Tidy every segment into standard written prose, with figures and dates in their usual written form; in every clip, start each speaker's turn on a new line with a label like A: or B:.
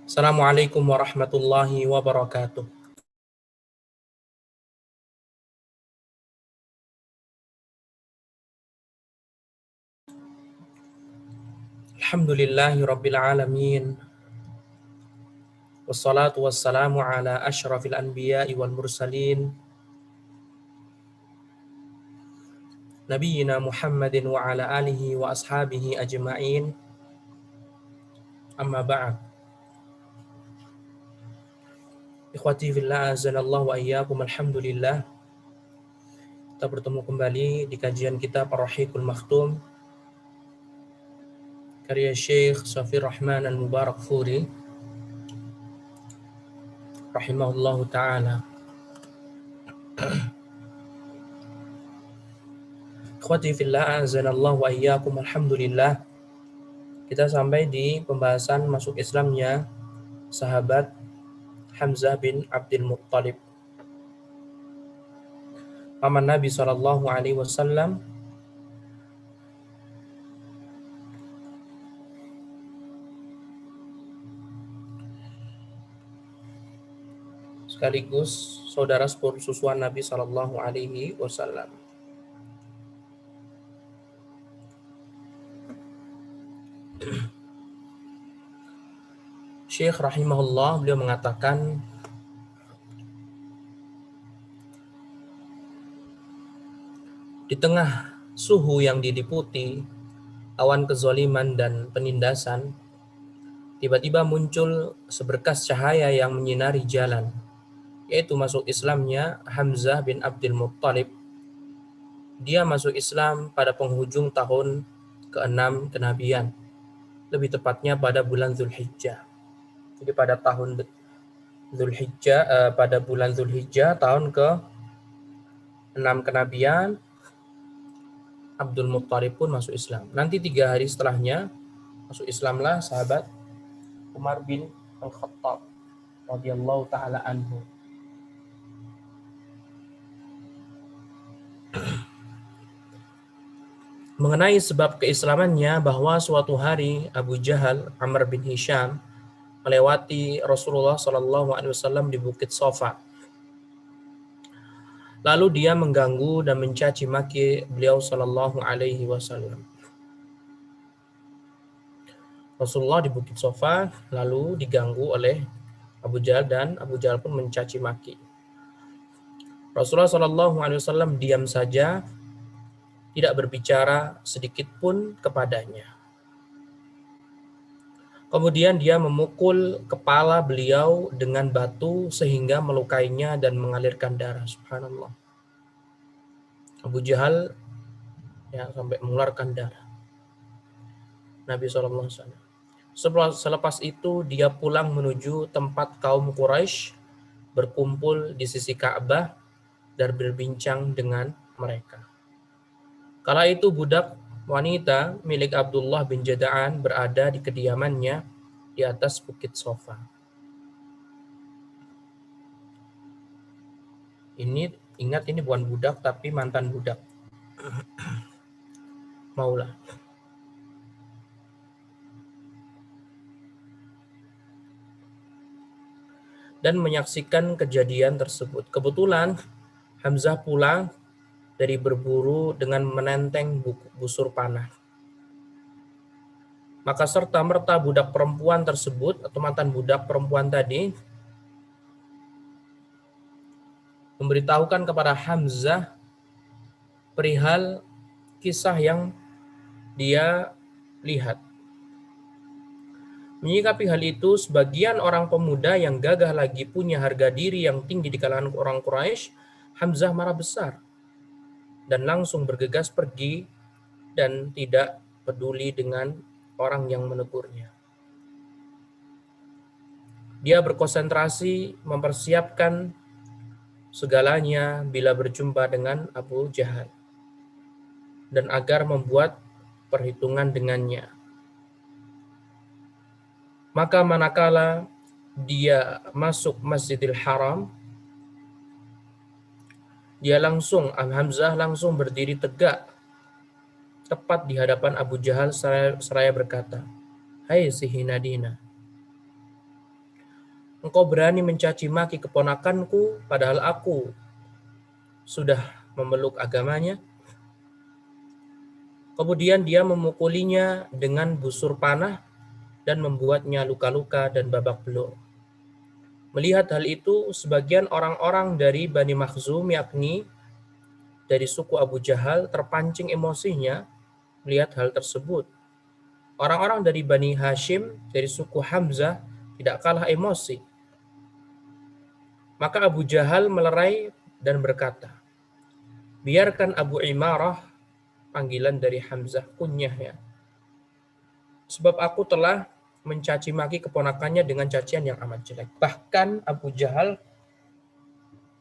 A: Assalamualaikum warahmatullahi wabarakatuh. Alhamdulillahi rabbil alamin. Wassalatu wassalamu ala asyrafil anbiya'i wal mursalin. Nabiyyina Muhammadin wa ala alihi wa ashabihi ajma'in. Amma ba'd. Ikhwati fillah azanallahu wa iyyakum. Alhamdulillah. Kita bertemu kembali di kajian kita Ar-Rahiqul Makhtum karya Syekh Shafir Rahman Al-Mubarakfuri rahimahullahu ta'ala. Ikhwati fillah azanallahu wa iyyakum. Alhamdulillah. Kita sampai di pembahasan masuk Islamnya sahabat Hamzah bin Abdul Muttalib, paman Nabi Shallallahu Alaihi Wasallam, sekaligus saudara sepupuan Nabi Shallallahu Alaihi Wasallam. Syekh rahimahullah, beliau mengatakan, di tengah suhu yang diliputi awan kezaliman dan penindasan, tiba-tiba muncul seberkas cahaya yang menyinari jalan, yaitu masuk Islamnya Hamzah bin Abdul Muttalib. Dia masuk Islam pada penghujung tahun ke-6 kenabian, lebih tepatnya pada bulan Zulhijjah. Jadi pada tahun Zulhijjah, pada bulan Zulhijjah tahun ke-6 kenabian, Abdul Muttalib pun masuk Islam. Nanti 3 hari setelahnya masuk Islamlah sahabat Umar bin Al-Khattab radhiyallahu taala anhu. Mengenai sebab keislamannya, bahwa suatu hari Abu Jahal, Amr bin Hisham, melewati Rasulullah SAW di Bukit Sofa. Lalu dia mengganggu dan mencaci maki beliau Sallallahu Alaihi Wasallam. Rasulullah di Bukit Sofa lalu diganggu oleh Abu Jahal, dan Abu Jahal pun mencaci maki. Rasulullah Sallallahu Alaihi Wasallam diam saja, tidak berbicara sedikit pun kepadanya. Kemudian dia memukul kepala beliau dengan batu sehingga melukainya dan mengalirkan darah. Subhanallah. Abu Jahal sampai mengeluarkan darah Nabi SAW. Selepas itu dia pulang menuju tempat kaum Quraisy berkumpul di sisi Ka'bah dan berbincang dengan mereka. Kala itu budak wanita milik Abdullah bin Jada'an berada di kediamannya di atas Bukit Sofa. Ini ingat, ini bukan budak tapi mantan budak. Maulah. Dan menyaksikan kejadian tersebut. Kebetulan Hamzah pulang dari berburu dengan menenteng busur panah. Maka serta-merta budak perempuan tersebut atau mantan budak perempuan tadi memberitahukan kepada Hamzah perihal kisah yang dia lihat. Menyikapi hal itu, sebagian orang pemuda yang gagah lagi punya harga diri yang tinggi di kalangan orang Quraisy, Hamzah marah besar dan langsung bergegas pergi dan tidak peduli dengan orang yang menegurnya. Dia berkonsentrasi mempersiapkan segalanya bila berjumpa dengan Abu Jahal dan agar membuat perhitungan dengannya. Maka manakala dia masuk Masjidil Haram, Hamzah langsung berdiri tegak tepat di hadapan Abu Jahal seraya berkata, "Hai si Hinadina, engkau berani mencaci maki keponakanku, padahal aku sudah memeluk agamanya. Kemudian dia memukulinya dengan busur panah dan membuatnya luka-luka dan babak belur. Melihat hal itu, sebagian orang-orang dari Bani Makhzum, yakni dari suku Abu Jahal, terpancing emosinya melihat hal tersebut. Orang-orang dari Bani Hashim, dari suku Hamzah, tidak kalah emosi. Maka Abu Jahal melerai dan berkata, biarkan Abu Imarah, panggilan dari Hamzah, kunyah ya. Sebab aku telah mencaci maki keponakannya dengan cacian yang amat jelek. Bahkan Abu Jahal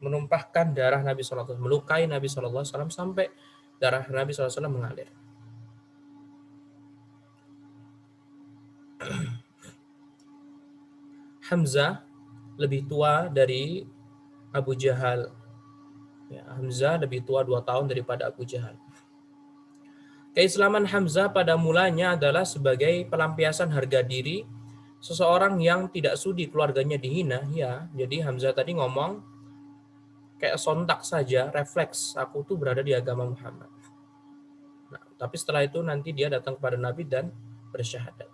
A: menumpahkan darah Nabi SAW, melukai Nabi SAW sampai darah Nabi SAW mengalir. Hamzah lebih tua dari Abu Jahal. Ya, Hamzah lebih tua 2 tahun daripada Abu Jahal. Keislaman Hamzah pada mulanya adalah sebagai pelampiasan harga diri seseorang yang tidak sudi keluarganya dihina. Ya, jadi Hamzah tadi ngomong kayak sontak saja, refleks, aku tuh berada di agama Muhammad. Nah, tapi setelah itu nanti dia datang kepada Nabi dan bersyahadat.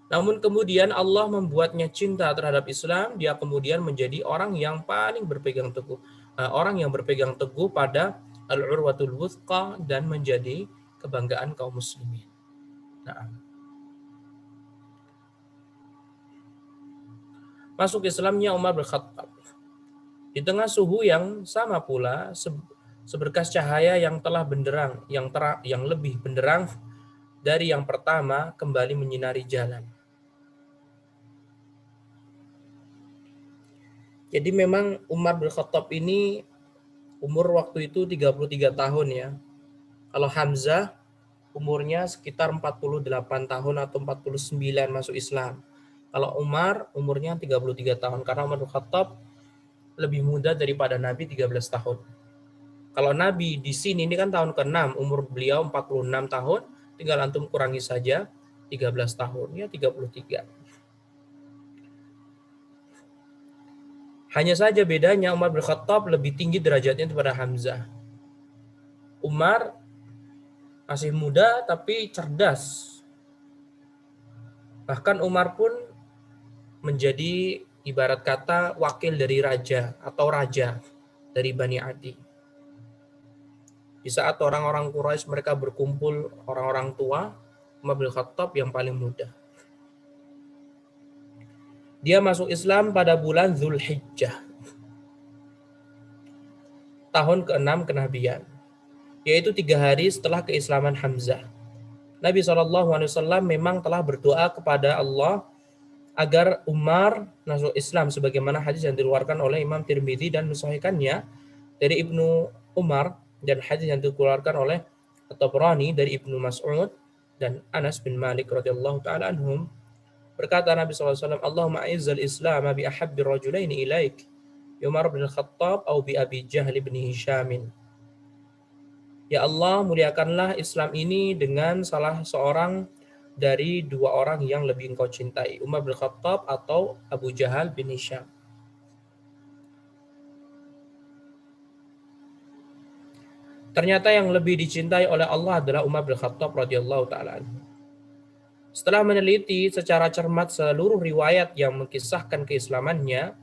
A: Namun kemudian Allah membuatnya cinta terhadap Islam, dia kemudian menjadi orang yang paling berpegang teguh, orang yang berpegang teguh pada al-urwatul wuthqa dan menjadi kebanggaan kaum muslimin. Nah, masuk Islamnya Umar bin Khattab. Di tengah suhu yang sama pula, seberkas cahaya yang telah benderang, yang lebih benderang dari yang pertama kembali menyinari jalan. Jadi memang Umar bin Khattab ini umur waktu itu 33 tahun ya. Kalau Hamzah umurnya sekitar 48 tahun atau 49 masuk Islam. Kalau Umar umurnya 33 tahun karena Umar bin Khattab lebih muda daripada Nabi 13 tahun. Kalau Nabi di sini ini kan tahun ke-6, umur beliau 46 tahun, tinggal antum kurangi saja 13 tahun, ya 33. Hanya saja bedanya Umar bin Khattab lebih tinggi derajatnya daripada Hamzah. Umar masih muda tapi cerdas. Bahkan Umar pun menjadi ibarat kata wakil dari raja atau raja dari Bani Adi. Di saat orang-orang Quraisy mereka berkumpul, orang-orang tua, Umar bin Khattab yang paling muda. Dia masuk Islam pada bulan Zulhijjah, tahun ke-6 kenabian, yaitu 3 hari setelah keislaman Hamzah. Nabi SAW memang telah berdoa kepada Allah agar Umar masuk Islam, sebagaimana hadis yang dikeluarkan oleh Imam Tirmidzi dan mensahihkannya dari Ibnu Umar, dan hadis yang dikeluarkan oleh At-Tabrani dari Ibnu Mas'ud dan Anas bin Malik radhiyallahu taala anhum. Berkata Nabi SAW, Allahumma a'izzal Islam bi ahabbi rajulaini ilaik, Umar bin Khattab atau bi Abi Jahl bin Hishamin. Ya Allah, muliakanlah Islam ini dengan salah seorang dari 2 orang yang lebih engkau cintai, Umar bin Khattab atau Abu Jahal bin Hisham. Ternyata yang lebih dicintai oleh Allah adalah Umar bin Khattab radhiyallahu taala anhu. Setelah meneliti secara cermat seluruh riwayat yang mengkisahkan keislamannya,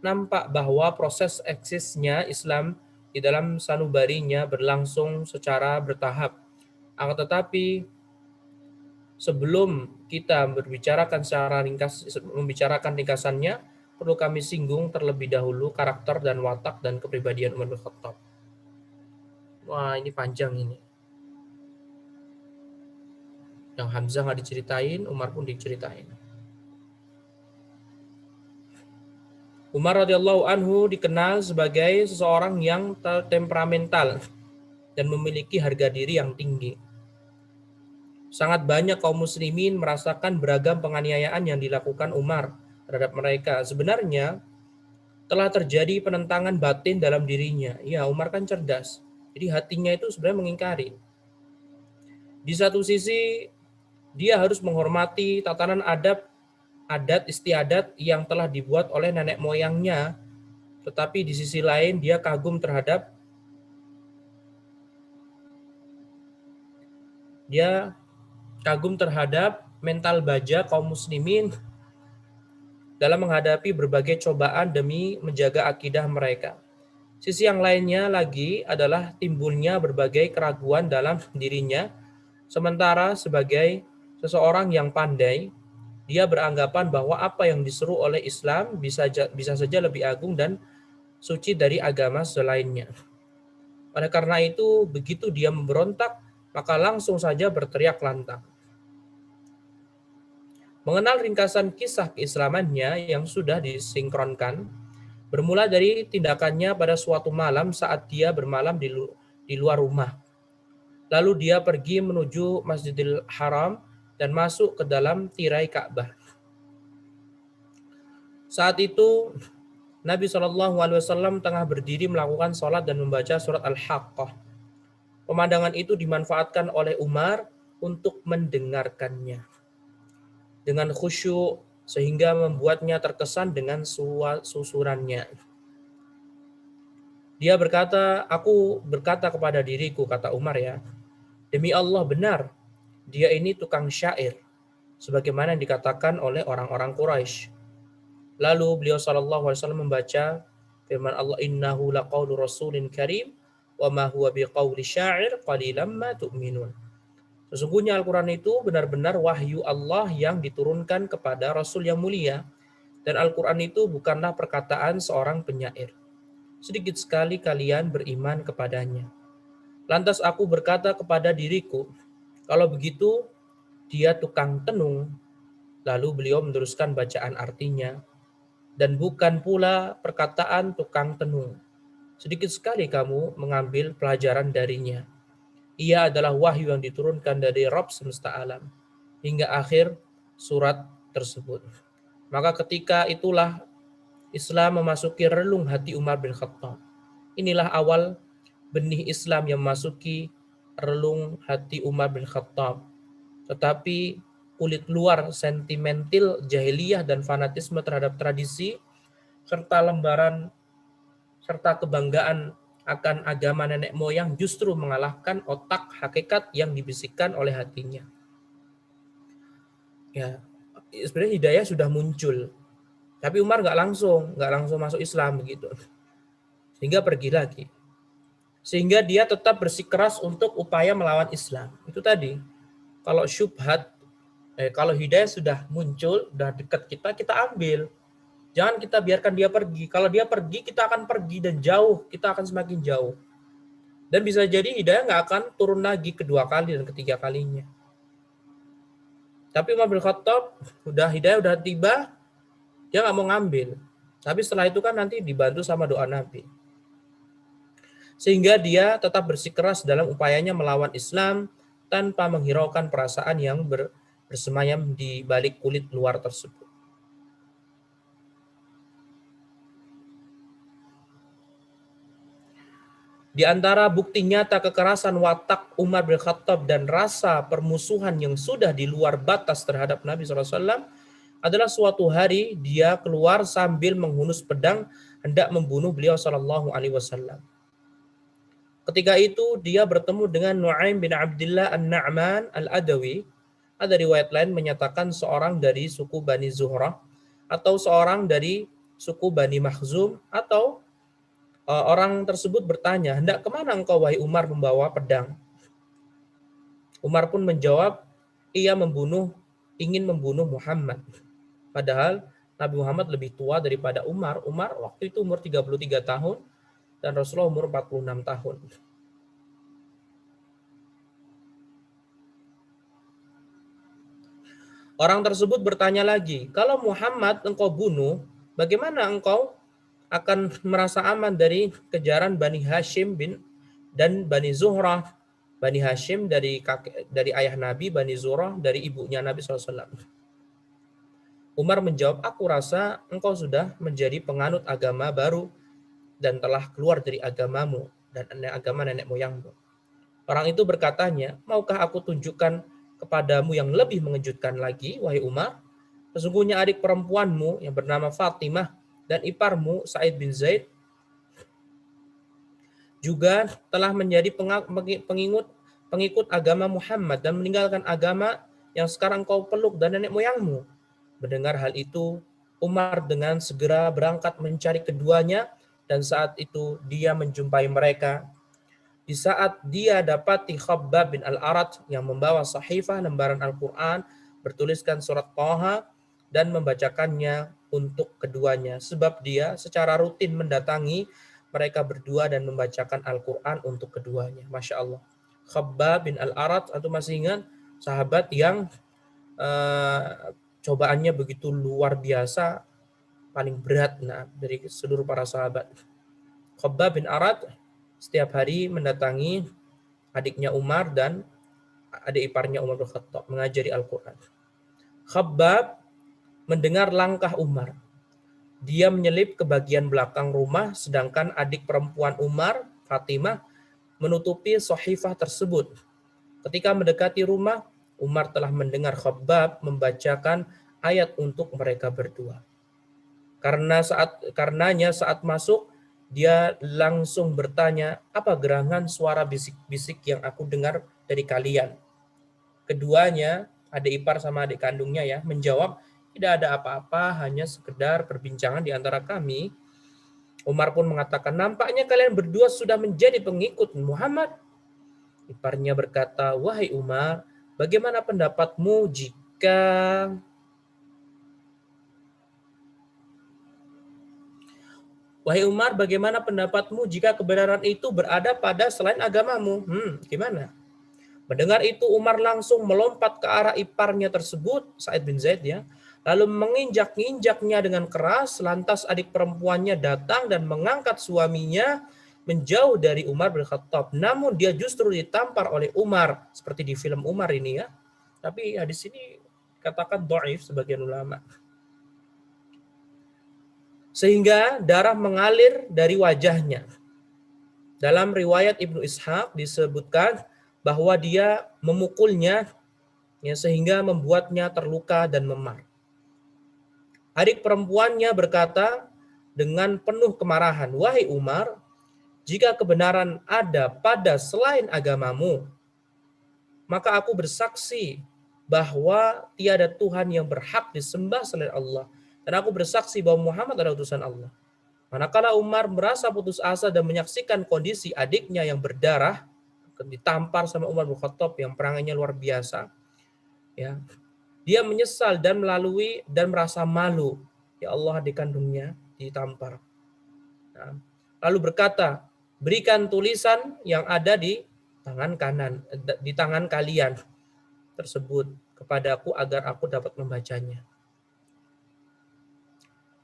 A: nampak bahwa proses eksisnya Islam di dalam sanubarinya berlangsung secara bertahap. Akan tetapi sebelum kita membicarakan ringkasannya, perlu kami singgung terlebih dahulu karakter dan watak dan kepribadian Umar bin Khattab. Wah, ini panjang ini. Yang Hamzah nggak diceritain, Umar pun diceritain. Umar radhiyallahu anhu dikenal sebagai seseorang yang temperamental dan memiliki harga diri yang tinggi. Sangat banyak kaum muslimin merasakan beragam penganiayaan yang dilakukan Umar terhadap mereka. Sebenarnya telah terjadi penentangan batin dalam dirinya. Ya, Umar kan cerdas. Jadi hatinya itu sebenarnya mengingkari. Di satu sisi dia harus menghormati tatanan adab adat istiadat yang telah dibuat oleh nenek moyangnya, tetapi di sisi lain dia kagum terhadap mental baja kaum muslimin dalam menghadapi berbagai cobaan demi menjaga akidah mereka. Sisi yang lainnya lagi adalah timbulnya berbagai keraguan dalam dirinya, sementara sebagai seseorang yang pandai, dia beranggapan bahwa apa yang diseru oleh Islam bisa saja lebih agung dan suci dari agama selainnya. Oleh karena itu, begitu dia memberontak, maka langsung saja berteriak lantang. Mengenal ringkasan kisah keislamannya yang sudah disinkronkan, bermula dari tindakannya pada suatu malam saat dia bermalam di luar rumah. Lalu dia pergi menuju Masjidil Haram dan masuk ke dalam tirai Ka'bah. Saat itu Nabi SAW tengah berdiri melakukan sholat dan membaca surat Al-Haqqah. Pemandangan itu dimanfaatkan oleh Umar untuk mendengarkannya dengan khusyuk sehingga membuatnya terkesan dengan susurannya. Dia berkata, aku berkata kepada diriku, kata Umar ya, demi Allah benar, dia ini tukang syair, sebagaimana yang dikatakan oleh orang-orang Quraisy. Lalu beliau SAW membaca firman Allah, innahu laqaulu rasulin karim wa ma huwa biqauli syair qalilan ma tu'minun. Sesungguhnya Al-Quran itu benar-benar wahyu Allah yang diturunkan kepada Rasul yang mulia, dan Al-Quran itu bukanlah perkataan seorang penyair. Sedikit sekali kalian beriman kepadanya. Lantas aku berkata kepada diriku, kalau begitu dia tukang tenung. Lalu beliau meneruskan bacaan artinya, dan bukan pula perkataan tukang tenung. Sedikit sekali kamu mengambil pelajaran darinya. Ia adalah wahyu yang diturunkan dari Rabb semesta alam. Hingga akhir surat tersebut. Maka ketika itulah Islam memasuki relung hati Umar bin Khattab. Inilah awal benih Islam yang memasuki relung hati Umar bin Khattab. Tetapi kulit luar sentimental jahiliyah dan fanatisme terhadap tradisi serta kebanggaan akan agama nenek moyang justru mengalahkan otak hakikat yang dibisikkan oleh hatinya. Ya, sebenarnya hidayah sudah muncul, tapi Umar nggak langsung masuk Islam begitu, sehingga pergi lagi, sehingga dia tetap bersikeras untuk upaya melawan Islam. Itu tadi, kalau syubhat, kalau hidayah sudah muncul, sudah dekat kita ambil. Jangan kita biarkan dia pergi. Kalau dia pergi, kita akan pergi dan jauh. Kita akan semakin jauh. Dan bisa jadi hidayah nggak akan turun lagi kedua kali dan ketiga kalinya. Tapi Umar bin Khattab, hidayah udah tiba, dia nggak mau ngambil. Tapi setelah itu kan nanti dibantu sama doa Nabi. Sehingga dia tetap bersikeras dalam upayanya melawan Islam tanpa menghiraukan perasaan yang bersemayam di balik kulit luar tersebut. Di antara bukti nyata kekerasan watak Umar bin Khattab dan rasa permusuhan yang sudah di luar batas terhadap Nabi SAW adalah suatu hari dia keluar sambil menghunus pedang hendak membunuh beliau SAW. Ketika itu dia bertemu dengan Nu'aim bin Abdullah An-Na'man Al-Adawi. Ada riwayat lain menyatakan seorang dari suku Bani Zuhrah atau seorang dari suku Bani Makhzum, atau orang tersebut bertanya, hendak kemana engkau wahai Umar membawa pedang? Umar pun menjawab, ia ingin membunuh Muhammad. Padahal Nabi Muhammad lebih tua daripada Umar. Umar waktu itu umur 33 tahun dan Rasulullah umur 46 tahun. Orang tersebut bertanya lagi, kalau Muhammad engkau bunuh, bagaimana engkau akan merasa aman dari kejaran Bani Hashim dan Bani Zuhrah. Bani Hashim dari ayah Nabi, Bani Zuhrah dari ibunya Nabi SAW. Umar menjawab, aku rasa engkau sudah menjadi penganut agama baru dan telah keluar dari agamamu dan agama nenek moyangmu. Orang itu berkatanya, maukah aku tunjukkan kepadamu yang lebih mengejutkan lagi, wahai Umar? Sesungguhnya adik perempuanmu yang bernama Fatimah dan iparmu Sa'id bin Zaid juga telah menjadi pengikut agama Muhammad dan meninggalkan agama yang sekarang kau peluk dan nenek moyangmu. Mendengar hal itu, Umar dengan segera berangkat mencari keduanya dan saat itu dia menjumpai mereka. Di saat dia dapati Khabbab bin Al-Arat yang membawa sahifah lembaran Al-Quran bertuliskan surat Thaha dan membacakannya untuk keduanya. Sebab dia secara rutin mendatangi mereka berdua dan membacakan Al-Quran untuk keduanya. Masya Allah. Khabbab bin Al-Arat, atau masih ingat, sahabat yang cobaannya begitu luar biasa, paling berat dari seluruh para sahabat. Khabbab bin Arat setiap hari mendatangi adiknya Umar dan adik iparnya Umar bin Khattab mengajari Al-Quran. Khabbab mendengar langkah Umar. Dia menyelip ke bagian belakang rumah, sedangkan adik perempuan Umar, Fatimah, menutupi sahifah tersebut. Ketika mendekati rumah, Umar telah mendengar Khabbab membacakan ayat untuk mereka berdua. Karenanya saat masuk, dia langsung bertanya, apa gerangan suara bisik-bisik yang aku dengar dari kalian? Keduanya, adik ipar sama adik kandungnya ya, menjawab, tidak ada apa-apa, hanya sekedar perbincangan di antara kami. Umar pun mengatakan, nampaknya kalian berdua sudah menjadi pengikut Muhammad. Iparnya berkata, wahai Umar, bagaimana pendapatmu jika kebenaran itu berada pada selain agamamu? Gimana? Mendengar itu Umar langsung melompat ke arah iparnya tersebut, Sa'id bin Zaid ya, lalu menginjak-injaknya dengan keras. Lantas adik perempuannya datang dan mengangkat suaminya menjauh dari Umar bin Khattab. Namun dia justru ditampar oleh Umar, seperti di film Umar ini ya. Tapi hadis ini katakan dhaif sebagian ulama. Sehingga darah mengalir dari wajahnya. Dalam riwayat Ibnu Ishaq disebutkan bahwa dia memukulnya ya, sehingga membuatnya terluka dan memar. Adik perempuannya berkata dengan penuh kemarahan, wahai Umar, jika kebenaran ada pada selain agamamu, maka aku bersaksi bahwa tiada Tuhan yang berhak disembah selain Allah. Dan aku bersaksi bahwa Muhammad adalah utusan Allah. Manakala Umar merasa putus asa dan menyaksikan kondisi adiknya yang berdarah, ditampar sama Umar bin Khattab yang perangannya luar biasa, ya, dia menyesal dan merasa malu. Ya Allah, adik kandungnya ditampar. Nah, lalu berkata, berikan tulisan yang ada di tangan kanan, di tangan kalian tersebut kepadaku agar aku dapat membacanya.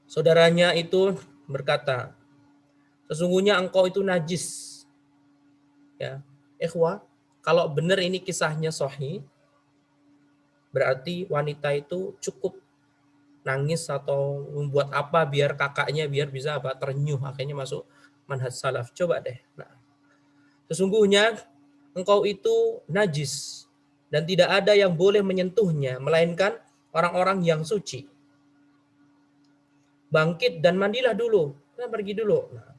A: Saudaranya itu berkata, sesungguhnya engkau itu najis. Ya, ikhwah, kalau benar ini kisahnya sahih, berarti wanita itu cukup nangis atau membuat apa biar kakaknya bisa terenyuh, akhirnya masuk manhaj salaf. Coba deh. Nah, sesungguhnya engkau itu najis dan tidak ada yang boleh menyentuhnya melainkan orang-orang yang suci. Bangkit dan mandilah dulu. Pergi dulu. Nah,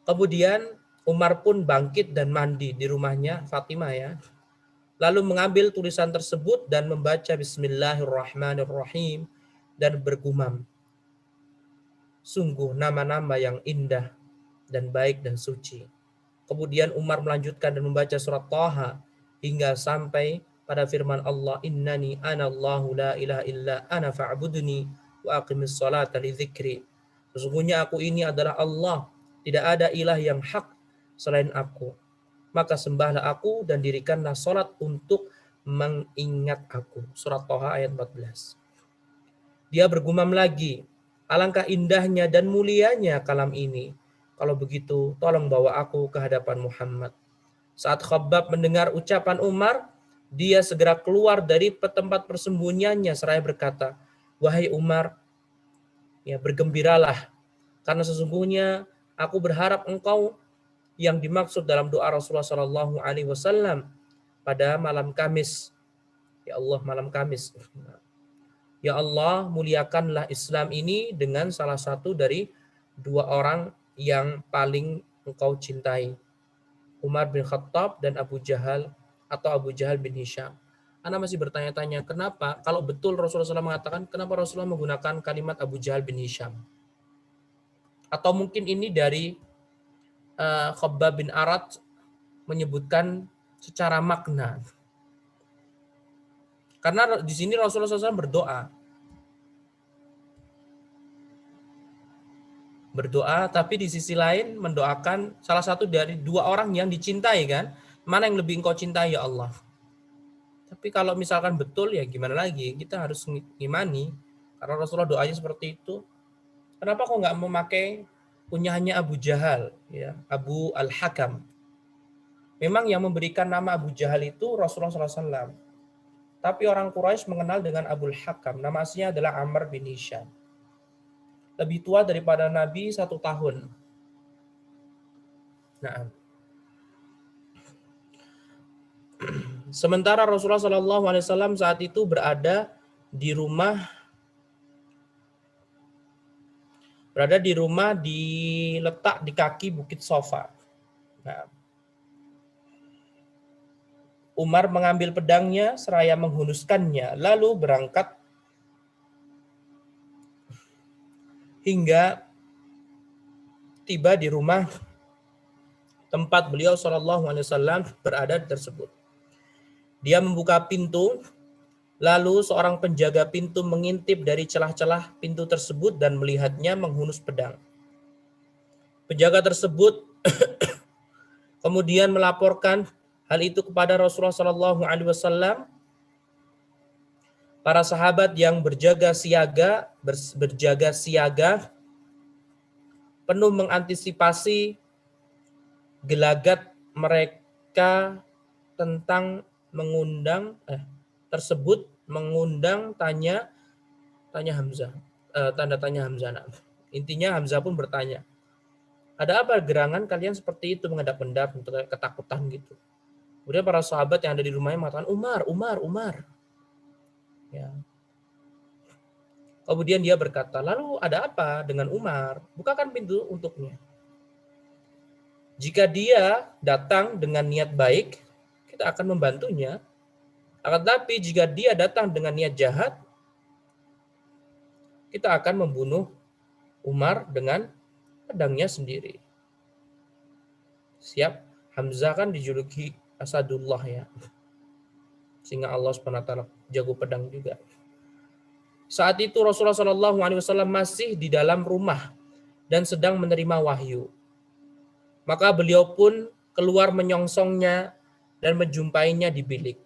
A: kemudian Umar pun bangkit dan mandi di rumahnya Fatimah ya. Lalu mengambil tulisan tersebut dan membaca Bismillahirrahmanirrahim dan bergumam. Sungguh nama-nama yang indah dan baik dan suci. Kemudian Umar melanjutkan dan membaca surat Thaha hingga sampai pada firman Allah, Innani anallahu la ilaha illa ana fa'budni wa aqimis salata li dzikri. Sesungguhnya aku ini adalah Allah, tidak ada ilah yang hak selain aku. Maka sembahlah aku dan dirikanlah salat untuk mengingat aku. Surat Thaha ayat 14. Dia bergumam lagi, alangkah indahnya dan mulianya kalam ini. Kalau begitu, tolong bawa aku ke hadapan Muhammad. Saat Khabbab mendengar ucapan Umar, dia segera keluar dari tempat persembunyiannya seraya berkata, wahai Umar, ya bergembiralah, karena sesungguhnya aku berharap engkau yang dimaksud dalam doa Rasulullah Shallallahu Alaihi Wasallam pada malam Kamis. Ya Allah, malam Kamis. Ya Allah, muliakanlah Islam ini dengan salah satu dari dua orang yang paling engkau cintai, Umar bin Khattab dan Abu Jahal atau Abu Jahal bin Hisham. Anda masih bertanya-tanya, kenapa kalau betul Rasulullah SAW mengatakan, kenapa Rasulullah menggunakan kalimat Abu Jahal bin Hisham? Atau mungkin ini dari Khabbab bin Arat menyebutkan secara makna. Karena di sini Rasulullah SAW berdoa, tapi di sisi lain mendoakan salah satu dari dua orang yang dicintai kan. Mana yang lebih engkau cintai ya Allah? Tapi kalau misalkan betul ya gimana lagi? Kita harus ngimani. Karena Rasulullah doanya seperti itu. Kenapa kok nggak memakai kunyahannya Abu Jahal, ya, Abu Al-Hakam? Memang yang memberikan nama Abu Jahal itu Rasulullah SAW. Tapi orang Quraisy mengenal dengan Abu Al-Hakam. Nama aslinya adalah Amr bin Hisham. Lebih tua daripada Nabi 1 tahun. Nah, sementara Rasulullah SAW saat itu berada di rumah diletak di kaki Bukit Sofa. Nah, Umar mengambil pedangnya seraya menghunuskannya, lalu berangkat hingga tiba di rumah tempat beliau SAW berada tersebut. Dia membuka pintu, lalu seorang penjaga pintu mengintip dari celah-celah pintu tersebut dan melihatnya menghunus pedang. Penjaga tersebut kemudian melaporkan hal itu kepada Rasulullah SAW. Para sahabat yang berjaga siaga penuh mengantisipasi gelagat mereka tentang mengundang tanya Hamzah, tanda tanya Hamzah. Intinya Hamzah pun bertanya, ada apa gerangan kalian seperti itu menghadap-hadap ketakutan gitu. Kemudian para sahabat yang ada di rumahnya mengatakan Umar. Ya. Kemudian dia berkata, lalu ada apa dengan Umar? Bukakan pintu untuknya. Jika dia datang dengan niat baik, kita akan membantunya. Akan tetapi jika dia datang dengan niat jahat, kita akan membunuh Umar dengan pedangnya sendiri. Siap, Hamzah kan dijuluki Asadullah ya. Sehingga Allah SWT jago pedang juga. Saat itu Rasulullah SAW masih di dalam rumah dan sedang menerima wahyu. Maka beliau pun keluar menyongsongnya dan menjumpainya di bilik.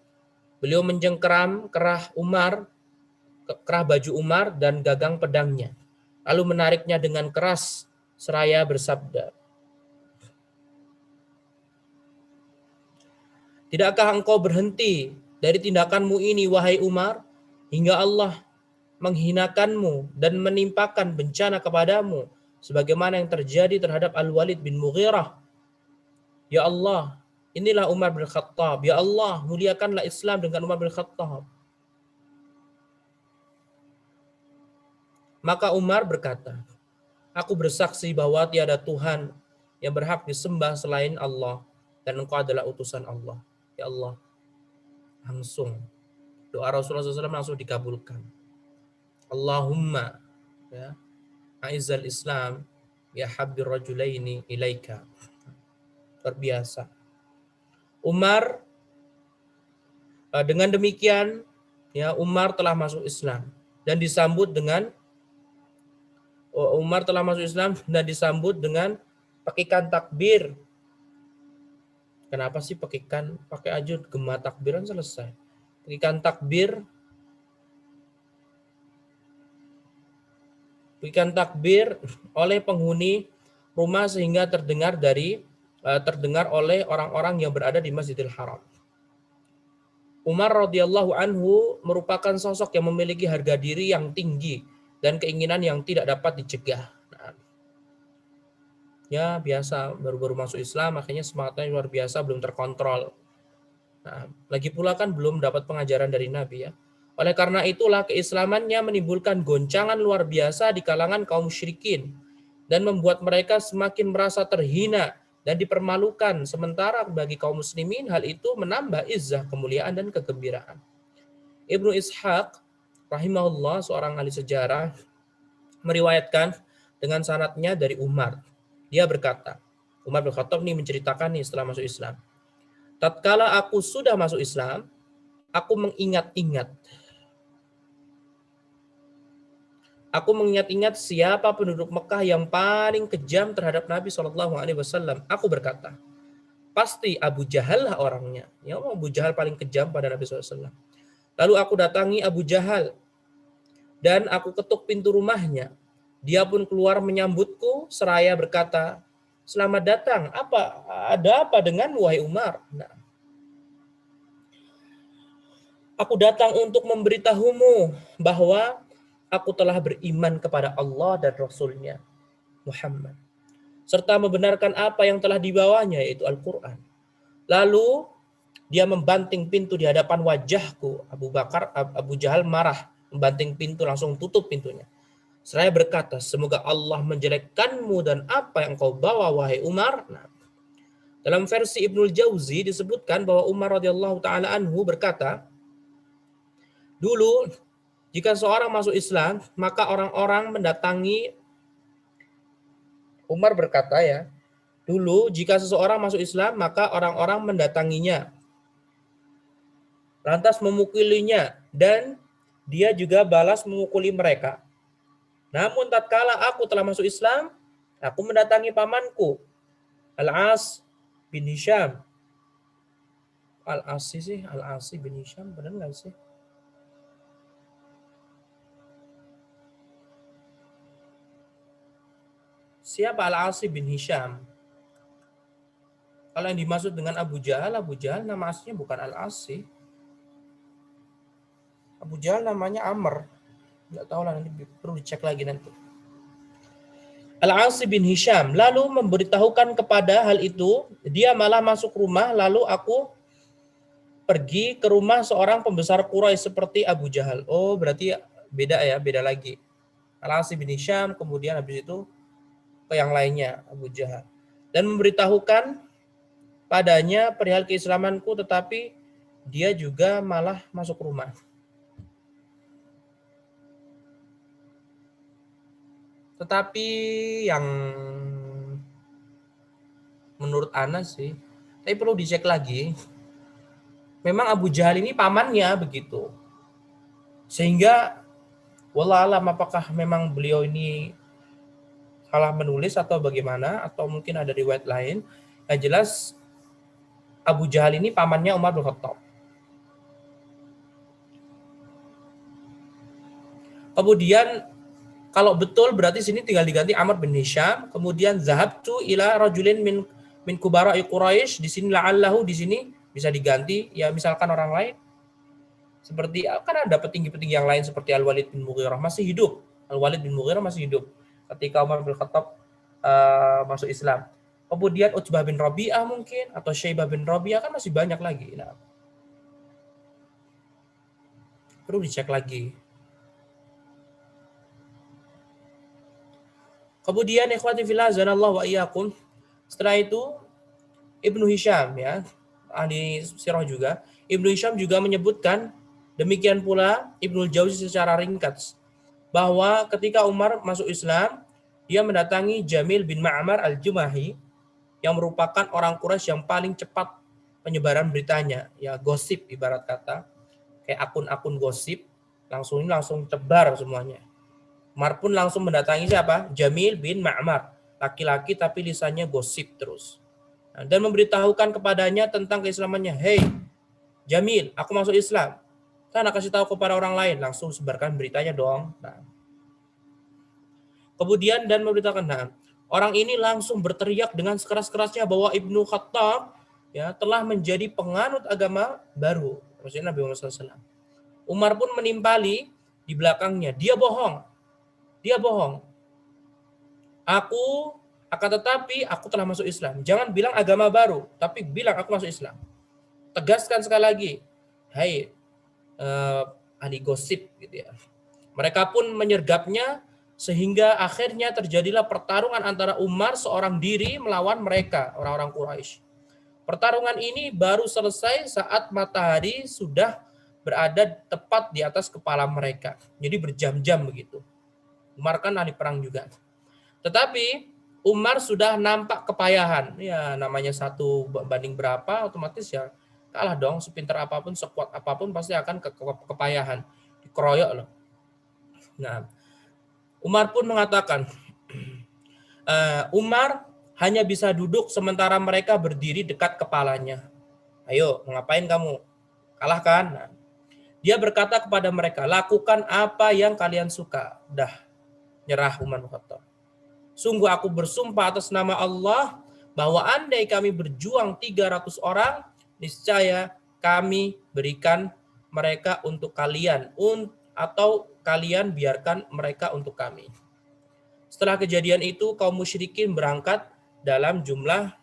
A: Beliau menjengkeram kerah baju Umar dan gagang pedangnya. Lalu menariknya dengan keras seraya bersabda, tidakkah engkau berhenti dari tindakanmu ini, wahai Umar, hingga Allah menghinakanmu dan menimpakan bencana kepadamu sebagaimana yang terjadi terhadap Al-Walid bin Mughirah. Ya Allah, inilah Umar bin Khattab. Ya Allah, muliakanlah Islam dengan Umar bin Khattab. Maka Umar berkata, aku bersaksi bahwa tiada Tuhan yang berhak disembah selain Allah dan engkau adalah utusan Allah. Ya Allah, langsung doa Rasulullah SAW langsung dikabulkan. Allahumma ya, a'izzal Islam ya habbir rajulaini ilaika. Luar biasa. Umar dengan demikian ya Umar telah masuk Islam dan disambut dengan pakikan takbir. Kenapa sih pakikan? Pakai aja gema takbiran selesai. Pakikan takbir oleh penghuni rumah sehingga terdengar oleh orang-orang yang berada di Masjidil Haram. Umar radhiyallahu anhu merupakan sosok yang memiliki harga diri yang tinggi dan keinginan yang tidak dapat dicegah. Nah, ya biasa baru-baru masuk Islam, makanya semangatnya luar biasa, belum terkontrol. Nah, lagi pula kan belum dapat pengajaran dari Nabi ya. Oleh karena itulah keislamannya menimbulkan goncangan luar biasa di kalangan kaum musyrikin dan membuat mereka semakin merasa terhina dan dipermalukan. Sementara bagi kaum muslimin hal itu menambah izzah, kemuliaan dan kegembiraan. Ibnu Ishaq rahimahullah, seorang ahli sejarah, meriwayatkan dengan sanadnya dari Umar. Dia berkata, Umar bin Khattab ini menceritakan nih setelah masuk Islam. Tatkala aku sudah masuk Islam, aku mengingat-ingat siapa penduduk Mekah yang paling kejam terhadap Nabi SAW. Aku berkata, pasti Abu Jahal lah orangnya. Ya, Abu Jahal paling kejam pada Nabi SAW. Lalu aku datangi Abu Jahal dan aku ketuk pintu rumahnya. Dia pun keluar menyambutku seraya berkata, selamat datang. Ada apa dengan wahai Umar? Nah, aku datang untuk memberitahumu bahwa aku telah beriman kepada Allah dan Rasul-Nya Muhammad, serta membenarkan apa yang telah dibawanya, yaitu Al-Quran. Lalu dia membanting pintu di hadapan wajahku. Abu Jahal marah, membanting pintu, langsung tutup pintunya. Seraya berkata, semoga Allah menjelekkanmu dan apa yang kau bawa, wahai Umar. Nah, dalam versi Ibnul Jauzi disebutkan bahwa Umar radhiyallahu taala anhu berkata, dulu jika seorang masuk Islam, maka orang-orang mendatangi. Umar berkata ya, dulu jika seseorang masuk Islam, maka orang-orang mendatanginya, lantas memukulinya, dan dia juga balas memukuli mereka. Namun tatkala aku telah masuk Islam, aku mendatangi pamanku, Al-As bin Hisham. Al-Asi bin Hisham, benar nggak sih? Siapa Al-Asi bin Hisham? Kalau yang dimaksud dengan Abu Jahal nama aslinya bukan Al-Asi. Abu Jahal namanya Amr. Nggak tahu lah, nanti perlu dicek lagi nanti. Al-Asi bin Hisham lalu memberitahukan kepada hal itu, dia malah masuk rumah, lalu aku pergi ke rumah seorang pembesar Quraisy seperti Abu Jahal. Oh, berarti beda lagi. Al-Asi bin Hisham, kemudian habis itu ke yang lainnya, Abu Jahal. Dan memberitahukan padanya perihal keislamanku, tetapi dia juga malah masuk rumah. Tetapi yang menurut Anas sih, tapi perlu dicek lagi, memang Abu Jahal ini pamannya begitu. Sehingga wallahualam apakah memang beliau ini salah menulis atau bagaimana, atau mungkin ada riwayat lain. Yang jelas Abu Jahal ini pamannya Umar bin Khattab. Kemudian kalau betul berarti sini tinggal diganti Amr bin Hisham. Kemudian zahabtu ila rajulin min kubara'i Quraisy. Di sini la'allahu, di sini bisa diganti ya misalkan orang lain. Seperti kan ada petinggi-petinggi yang lain seperti Al-Walid bin Mughirah masih hidup. Al-Walid bin Mughirah masih hidup ketika Umar bin Khattab masuk Islam. Kemudian Utbah bin Rabi'ah mungkin, atau Syaibah bin Rabi'ah, kan masih banyak lagi. Nah, perlu dicek lagi. Kemudian ikhwati fillah azanallahu wa iyyakum, setelah itu Ibnu Hisham ya, ahli sirah juga, Ibnu Hisham juga menyebutkan demikian pula Ibnu Jauzi secara ringkas bahwa ketika Umar masuk Islam, dia mendatangi Jamil bin Ma'mar al-Jumahi yang merupakan orang Quraisy yang paling cepat penyebaran beritanya, ya gosip ibarat kata, kayak akun-akun gosip, langsung cebar semuanya. Umar pun langsung mendatangi siapa? Jamil bin Ma'mar, laki-laki tapi lisannya gosip terus. Nah, dan memberitahukan kepadanya tentang keislamannya. Hei, Jamil, aku masuk Islam. Sana kasih tahu kepada orang lain, langsung sebarkan beritanya dong. Nah. Kemudian dan memberitahukan, nah, orang ini langsung berteriak dengan sekeras-kerasnya bahwa Ibnu Khattab ya telah menjadi penganut agama baru, maksudnya Nabi Muhammad SAW. Umar pun menimpali di belakangnya, dia bohong. Akan tetapi aku telah masuk Islam. Jangan bilang agama baru, tapi bilang aku masuk Islam. Tegaskan sekali lagi, hai ahli gosip gitu ya. Mereka pun menyergapnya sehingga akhirnya terjadilah pertarungan antara Umar seorang diri melawan mereka, orang-orang Quraisy. Pertarungan ini baru selesai saat matahari sudah berada tepat di atas kepala mereka. Jadi berjam-jam begitu. Umar kan ahli perang juga. Tetapi Umar sudah nampak kepayahan. Ya namanya satu banding berapa otomatis ya kalah dong. Sepintar apapun, sekuat apapun pasti akan kepayahan. Dikeroyok loh. Nah, Umar pun mengatakan, Umar hanya bisa duduk sementara mereka berdiri dekat kepalanya. Ayo, ngapain kamu? Kalahkan. Nah, dia berkata kepada mereka, lakukan apa yang kalian suka. Dah, nyerah Umar bin Khattab. Sungguh aku bersumpah atas nama Allah bahwa andai kami berjuang 300 orang, niscaya kami berikan mereka untuk kalian atau kalian biarkan mereka untuk kami. Setelah kejadian itu kaum musyrikin berangkat dalam jumlah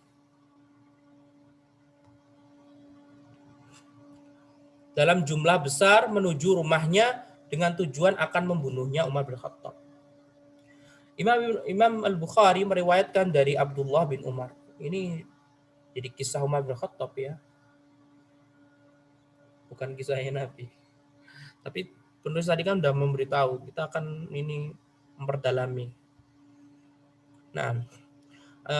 A: besar menuju rumahnya dengan tujuan akan membunuhnya Umar bin Khattab. Imam Al-Bukhari meriwayatkan dari Abdullah bin Umar. Ini jadi kisah Umar bin Khattab ya. Bukan kisahnya Nabi. Tapi penulis tadi kan sudah memberitahu, kita akan ini memperdalami. Nah,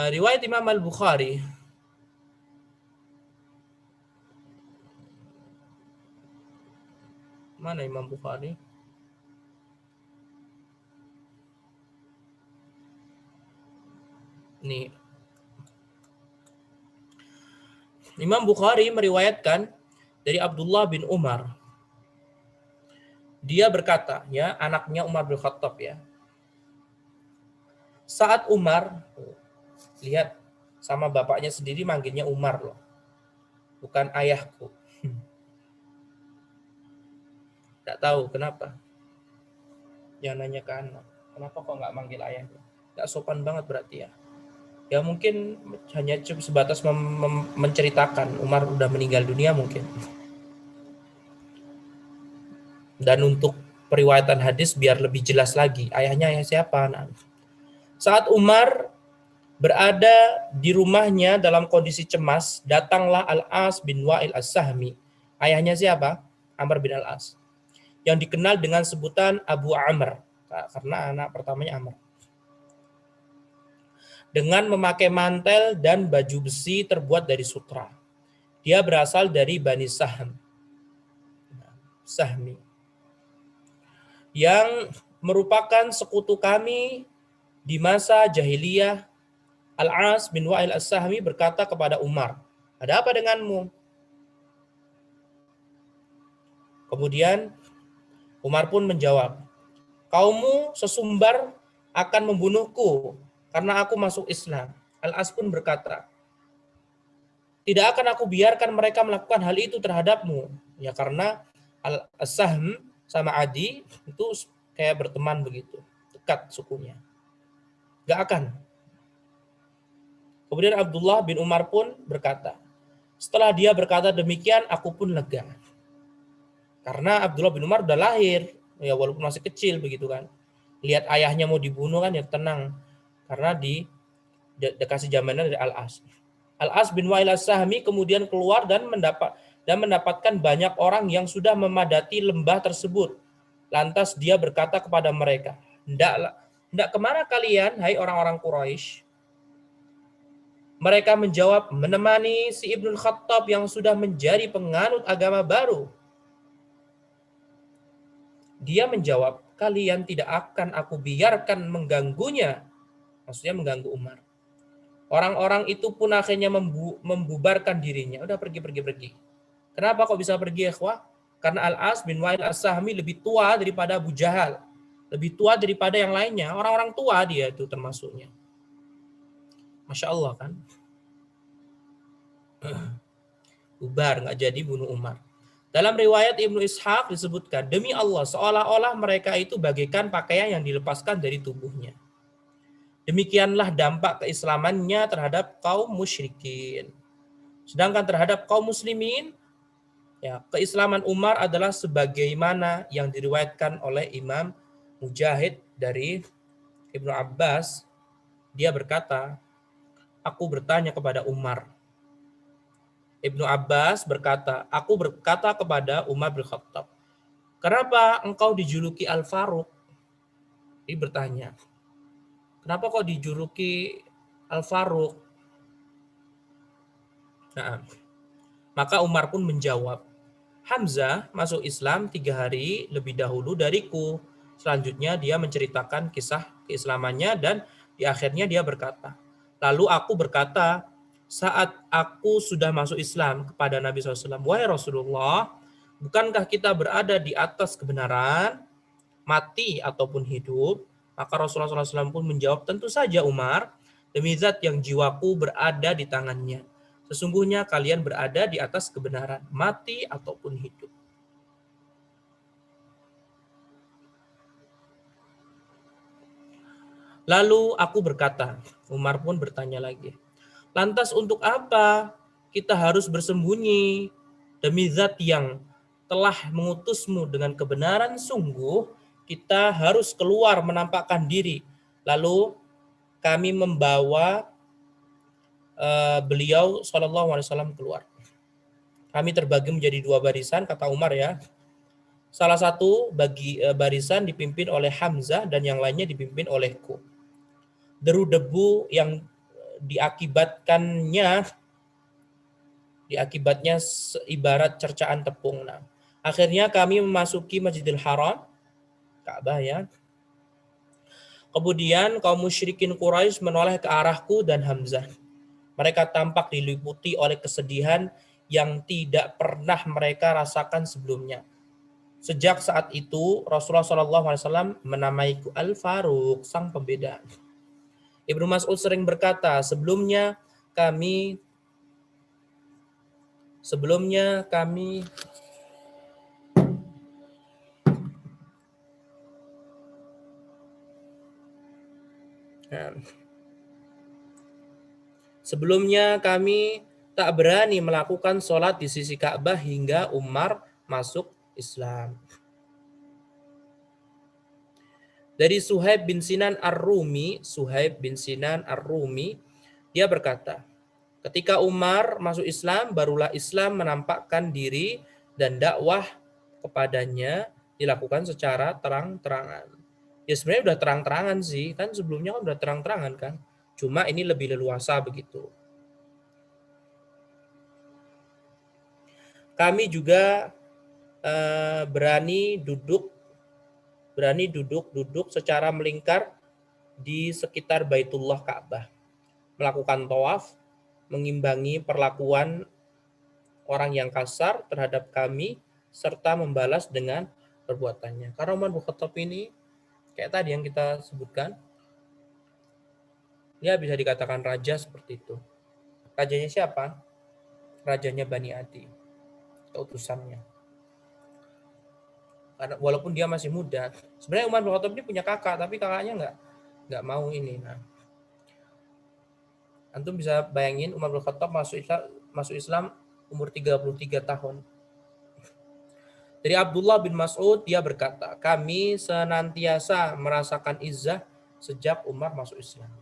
A: riwayat Imam Al-Bukhari mana Imam Bukhari? Nih. Imam Bukhari meriwayatkan dari Abdullah bin Umar. Dia berkata, ya, anaknya Umar bin Khattab ya. Saat Umar, lihat sama bapaknya sendiri manggilnya Umar loh. Bukan ayahku. Tidak tahu kenapa. Yang nanya ke anak, kenapa kok nggak manggil ayahnya? Nggak sopan banget berarti ya. Ya mungkin hanya sebatas menceritakan Umar udah meninggal dunia mungkin. Dan untuk periwayatan hadis biar lebih jelas lagi, ayahnya ayah siapa? Nah, saat Umar berada di rumahnya dalam kondisi cemas, datanglah Al-As bin Wa'il As-Sahmi. Ayahnya siapa? Amr bin Al-As. Yang dikenal dengan sebutan Abu Amr, karena anak pertamanya Amr. Dengan memakai mantel dan baju besi terbuat dari sutra. Dia berasal dari Bani Sahmi. Yang merupakan sekutu kami di masa jahiliyah. Al-As bin Wa'il As-Sahmi berkata kepada Umar, ada apa denganmu? Kemudian Umar pun menjawab, kaummu sesumbar akan membunuhku karena aku masuk Islam. Al-As pun berkata, tidak akan aku biarkan mereka melakukan hal itu terhadapmu. Ya karena Al-Sahm sama Adi itu kayak berteman begitu, dekat sukunya. Gak akan. Kemudian Abdullah bin Umar pun berkata, setelah dia berkata demikian, aku pun lega. Karena Abdullah bin Umar udah lahir, ya walaupun masih kecil begitu kan. Lihat ayahnya mau dibunuh kan ya tenang. Karena dikasih jaminan dari Al-As. Al-As bin Wa'il As-Sahmi kemudian keluar dan mendapatkan banyak orang yang sudah memadati lembah tersebut. Lantas dia berkata kepada mereka, hendak kemana kalian, hai orang-orang Quraisy? Mereka menjawab, menemani si Ibnul Khattab yang sudah menjadi penganut agama baru. Dia menjawab, kalian tidak akan aku biarkan mengganggunya. Maksudnya mengganggu Umar. Orang-orang itu pun akhirnya membubarkan dirinya. Udah pergi. Kenapa kok bisa pergi, ikhwah? Karena Al-As bin Wa'il As-Sahmi lebih tua daripada Abu Jahal. Lebih tua daripada yang lainnya. Orang-orang tua dia itu termasuknya. Masya Allah kan. Bubar, nggak jadi bunuh Umar. Dalam riwayat Ibnu Ishaq disebutkan, demi Allah seolah-olah mereka itu bagaikan pakaian yang dilepaskan dari tubuhnya. Demikianlah dampak keislamannya terhadap kaum musyrikin. Sedangkan terhadap kaum muslimin, Ya, keislaman Umar adalah sebagaimana yang diriwayatkan oleh Imam Mujahid dari Ibnu Abbas. Dia berkata, aku bertanya kepada Umar. Ibnu Abbas berkata, aku berkata kepada Umar bin Khattab, kenapa engkau dijuluki Al-Faruq? Dia bertanya, kenapa kau dijuluki Al-Faruq? Nah, maka Umar pun menjawab, Hamzah masuk Islam 3 hari lebih dahulu dariku. Selanjutnya dia menceritakan kisah keislamannya dan di akhirnya dia berkata, lalu aku berkata, saat aku sudah masuk Islam kepada Nabi SAW, wahai Rasulullah, bukankah kita berada di atas kebenaran, mati ataupun hidup? Maka Rasulullah SAW pun menjawab, tentu saja Umar, demi zat yang jiwaku berada di tangannya. Sesungguhnya kalian berada di atas kebenaran, mati ataupun hidup. Lalu aku berkata, Umar pun bertanya lagi, lantas untuk apa kita harus bersembunyi? Demi zat yang telah mengutusmu dengan kebenaran sungguh, kita harus keluar menampakkan diri. Lalu kami membawa beliau SAW keluar. Kami terbagi menjadi 2 barisan, kata Umar ya. Salah satu barisan dipimpin oleh Hamzah dan yang lainnya dipimpin olehku. Deru debu yang diakibatnya ibarat cercaan tepung. Nah, akhirnya kami memasuki Masjidil Haram, Ka'bah ya. Kemudian kaum musyrikin Quraisy menoleh ke arahku dan Hamzah. Mereka tampak diliputi oleh kesedihan yang tidak pernah mereka rasakan sebelumnya. Sejak saat itu Rasulullah SAW menamaiku Al-Faruq, sang pembeda. Ibnu Mas'ud sering berkata, sebelumnya kami tak berani melakukan sholat di sisi Ka'bah hingga Umar masuk Islam. Dari Suhaib bin Sinan Ar-Rumi, dia berkata, ketika Umar masuk Islam, barulah Islam menampakkan diri dan dakwah kepadanya dilakukan secara terang-terangan. Ya sebenarnya udah terang-terangan sih, kan sebelumnya kan udah terang-terangan kan. Cuma ini lebih leluasa begitu. Kami juga berani duduk secara melingkar di sekitar Baitullah Ka'bah, melakukan tawaf, mengimbangi perlakuan orang yang kasar terhadap kami, serta membalas dengan perbuatannya. Karena Umar bin Khattab ini, kayak tadi yang kita sebutkan, dia bisa dikatakan raja seperti itu. Rajanya siapa? Rajanya Bani Adi, utusannya. Karena walaupun dia masih muda, sebenarnya Umar bin Khattab ini punya kakak, tapi kakaknya nggak mau ini. Nah, antum bisa bayangin Umar bin Khattab masuk Islam umur 33 tahun. Dari Abdullah bin Mas'ud, dia berkata, kami senantiasa merasakan izzah sejak Umar masuk Islam.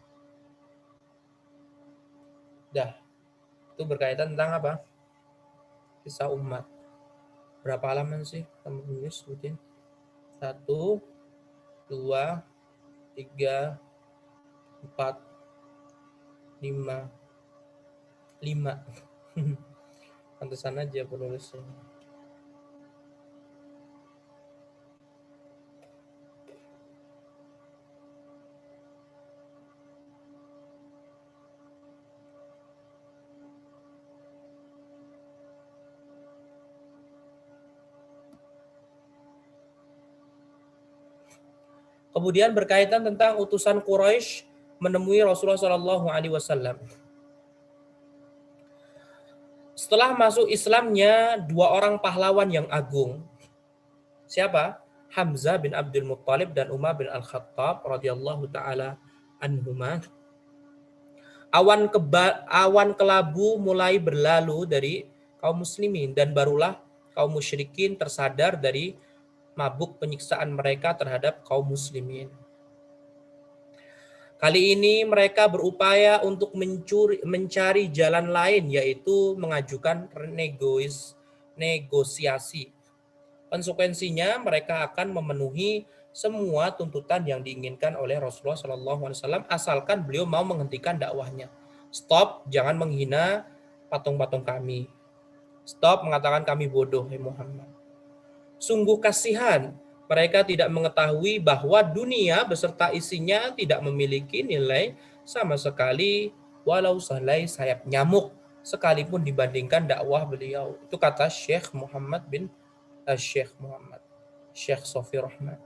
A: Dah, itu berkaitan tentang apa? Kisah umat. Berapa halaman sih kamu tulis? 1, 2, 3, 4, 5. Pantesan aja penulisnya. Kemudian berkaitan tentang utusan Quraisy menemui Rasulullah SAW. Setelah masuk Islamnya 2 orang pahlawan yang agung. Siapa? Hamzah bin Abdul Muttalib dan Umar bin Al-Khattab radhiyallahu taala anhuma. Awan kelabu mulai berlalu dari kaum muslimin dan barulah kaum musyrikin tersadar dari mabuk penyiksaan mereka terhadap kaum muslimin. Kali ini mereka berupaya untuk mencari jalan lain, yaitu mengajukan negosiasi. Konsekuensinya mereka akan memenuhi semua tuntutan yang diinginkan oleh Rasulullah SAW asalkan beliau mau menghentikan dakwahnya. Stop, jangan menghina patung-patung kami. Stop mengatakan kami bodoh, Muhammad. Sungguh kasihan, mereka tidak mengetahui bahwa dunia beserta isinya tidak memiliki nilai sama sekali walau sehelai sayap nyamuk sekalipun dibandingkan dakwah beliau. Itu kata Syekh Sofi Rahman.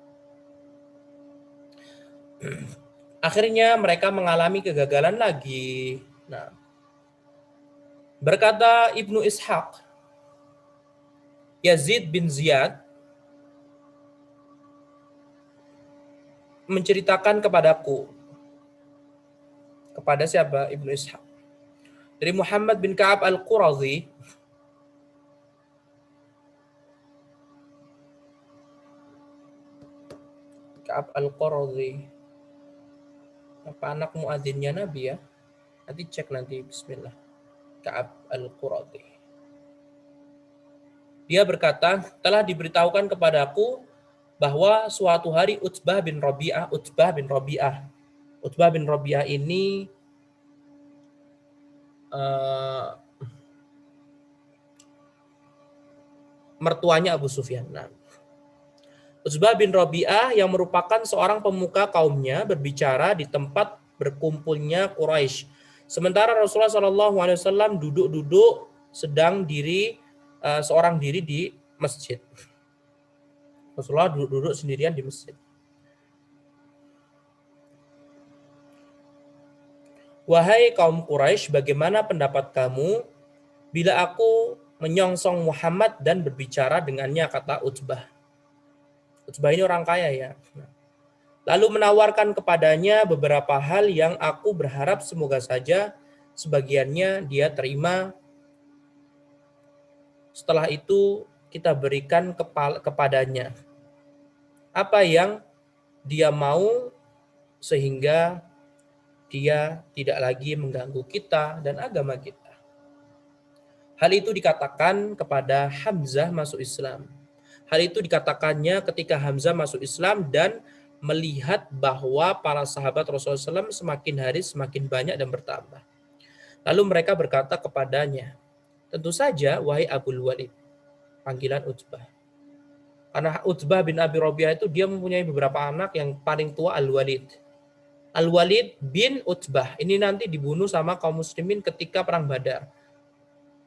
A: Akhirnya mereka mengalami kegagalan lagi. Nah, berkata Ibnu Ishaq, Yazid bin Ziyad menceritakan kepadaku. Kepada siapa? Ibnu Ishaq. Dari Muhammad bin Ka'ab al-Qurazi, Ka'ab al-Qurazi. Apa anak muadzinnya Nabi ya? Nanti cek nanti, bismillah. Ka'ab al-Qurazi. Dia berkata, telah diberitahukan kepadaku bahwa suatu hari Utbah bin Rabi'ah ini mertuanya Abu Sufyan. Nah, Utbah bin Rabi'ah yang merupakan seorang pemuka kaumnya berbicara di tempat berkumpulnya Quraisy. Sementara Rasulullah SAW duduk-duduk seorang diri di masjid. Rasulullah duduk sendirian di masjid. Wahai kaum Quraisy, bagaimana pendapat kamu bila aku menyongsong Muhammad dan berbicara dengannya, kata Utbah. Utbah ini orang kaya ya. Lalu menawarkan kepadanya beberapa hal yang aku berharap semoga saja sebagiannya dia terima. Setelah itu kita berikan kepadanya apa yang dia mau sehingga dia tidak lagi mengganggu kita dan agama kita. Hal itu dikatakan kepada Hamzah masuk Islam. Hal itu dikatakannya ketika Hamzah masuk Islam dan melihat bahwa para sahabat Rasulullah SAW semakin hari semakin banyak dan bertambah. Lalu mereka berkata kepadanya, tentu saja wahai Abul Walid, panggilan Utbah. Karena Utbah bin Abi Rabi'ah itu dia mempunyai beberapa anak, yang paling tua Al-Walid. Al-Walid bin Utbah ini nanti dibunuh sama kaum muslimin ketika perang Badar.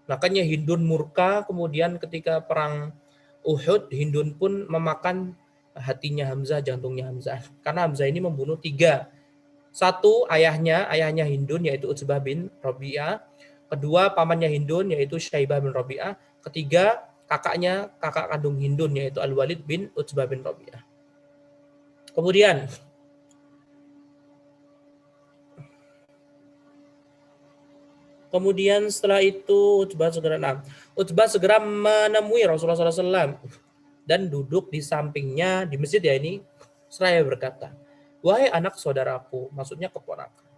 A: Makanya Hindun murka, kemudian ketika perang Uhud, Hindun pun memakan hatinya Hamzah, jantungnya Hamzah. Karena Hamzah ini membunuh 3. Satu, ayahnya Hindun yaitu Utbah bin Rabi'ah. Kedua, pamannya Hindun yaitu Syaibah bin Rabi'ah. Ketiga, kakak kandung Hindun yaitu Al-Walid bin Utbah bin Rabi'ah. Kemudian setelah itu Utbah segera menemui Rasulullah SAW dan duduk di sampingnya di masjid ya ini, seraya berkata, wahai anak saudaraku, maksudnya keponakan.